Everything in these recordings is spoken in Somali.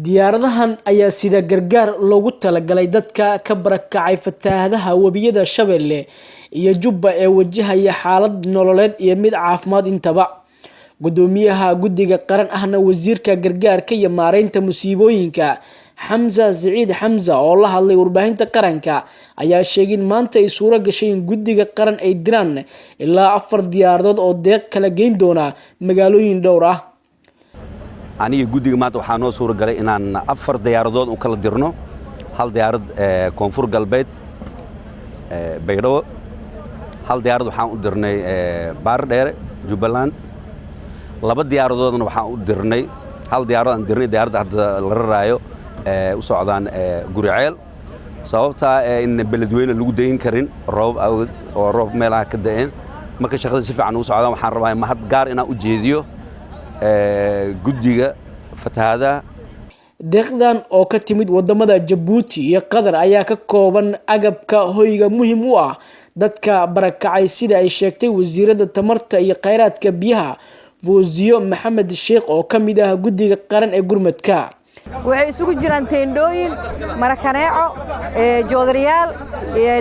Diyaaradahan ayaa sida gargaar loogu talagalay dadka ka barakacay fatahaadaha webiyada Shabeelle iyo Jubba ee wajahaya xaalad nololeed iyo mid caafimaad intaba. Gudoomiyaha guddiga qaran ahna wasiirka gargaarka iyo maareynta musiibooyinka Xamza Saciid Xamza oo la hadlay warbaahinta qaranka ayaa sheegay in maanta ay suura gashay in guddiga qaran ay diraan ilaa 4 diyaaradood oo deeq kala geyn doona magaalooyin dhowr ah. aniga guddiga maanta waxaa noo suura galay inaan 4 diyaaradood u kala dirno hal diyaarad koonfur galbeed Baydhabo hal diyaarad waxaan u dirnay Baardheere Jubbaland laba diyaaradoodna waxaan u dirnay hal diyaarad aan dirnay diyaarada hadda la raraayo u socdaan Guriceel sababta in beledweyne lagu deyn karin roob meelaha ka da'een marka shaqada si fiican u socdaan waxaan rabaa mahad gaar inaan u jeediyo guddiga fatahaadaha deeqdan oo ka timid wadamada Djibouti iyo Qatar ayaa ka kooban agabka hoyga muhiim u ah dadka barakacay sida ay sheegtay wasiirada tamarta iyo kheyraadka biyaha Fawziyo Maxamed Sheekh oo kamid ah guddiga qaran ee gurmadka. waxay isugu jiraan teendooyin marakaneeco joodariyaal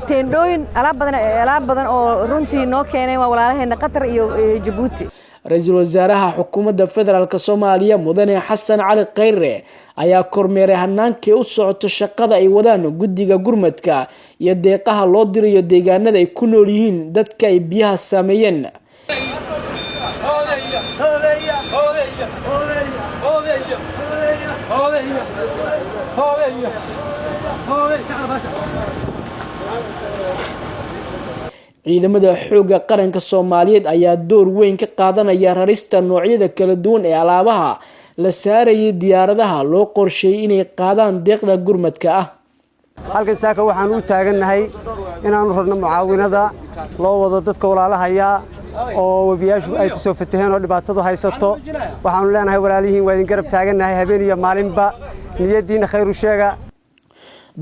teendooyin alaab badan oo runtii noo keenay waa walaalaheena Qatar iyo Djibouti. Ra'iisul Wasaaraha Xukuumadda Federaalka Soomaaliya Mudane Xasan Cali Kheyre ayaa kormeeray hannaankii u socoto shaqada ay wadaan guddiga gurmadka iyo deeqaha loo dirayo deegaanada ay ku nool yihiin dadka ay biyaha saameeyeen. ciidamada xoogga qaranka Soomaaliyeed ayaa door weyn ka qaadanaya rarista noocyada kala duwan ee alaabaha la saarayay diyaaradaha loo qorsheeyay inay qaadaan deeqda gurmadka ah. halkan saaka waxaan u taaganahay inaan rarno mucaawinada loo wado dadka walaalahaya oo wabiyaashu ay ku soo fataheen oo dhibaatadu haysato waxaan leenahay walaalihiin waa idin garab taaganahay habeen iyo maalinba niyadiina khayr u sheega.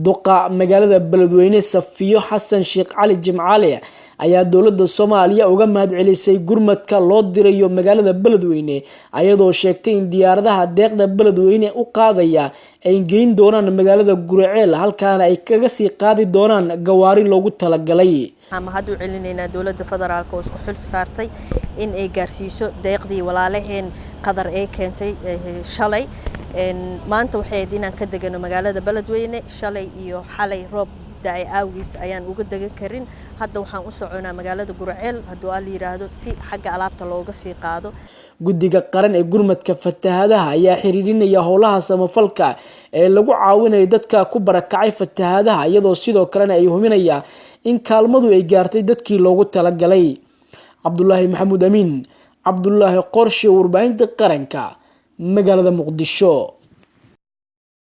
duqa magaalada Beledweyne Safiyo Xasan Sheekh Cali Jimcaale ayaa dawladda Soomaaliya uga mahad celisay gurmadka loo dirayo magaalada Beledweyne ayadoo sheegtay in diyaaradaha deeqda Beledweyne u qaadaya ay geyn doonaan magaalada Guriceel halkaana ay kaga sii qaadi doonaan gawaari loogu talagalay. ama haduu celinayna dawladda federaalka oo isku xil saartay in ay gaarsiiso deeqdii walaalaheen Qatar ay keentay shalay maanta waxay inaan ka degano magaalada Beledweyne shalay iyo xalay roob daay awgiis ayaan uga degan karin hadda waxaan u soconaa magaalada Guriceel haduu la yiraahdo si xagga alaabta looga sii qaado. guddiga qaran ee gurmadka fatahaadaha ayaa xiriirinaya howlaha samafalka ee lagu caawinayo dadka ku barakacay fatahaadaha iyadoo sidoo kale ay huminaya in kaalmadu ay gaartay dadkii loogu talagalay. Cabdullaahi Maxamuud Amiin Cabdullaahi Qorshe warbaahinta qaranka magaalada Muqdisho.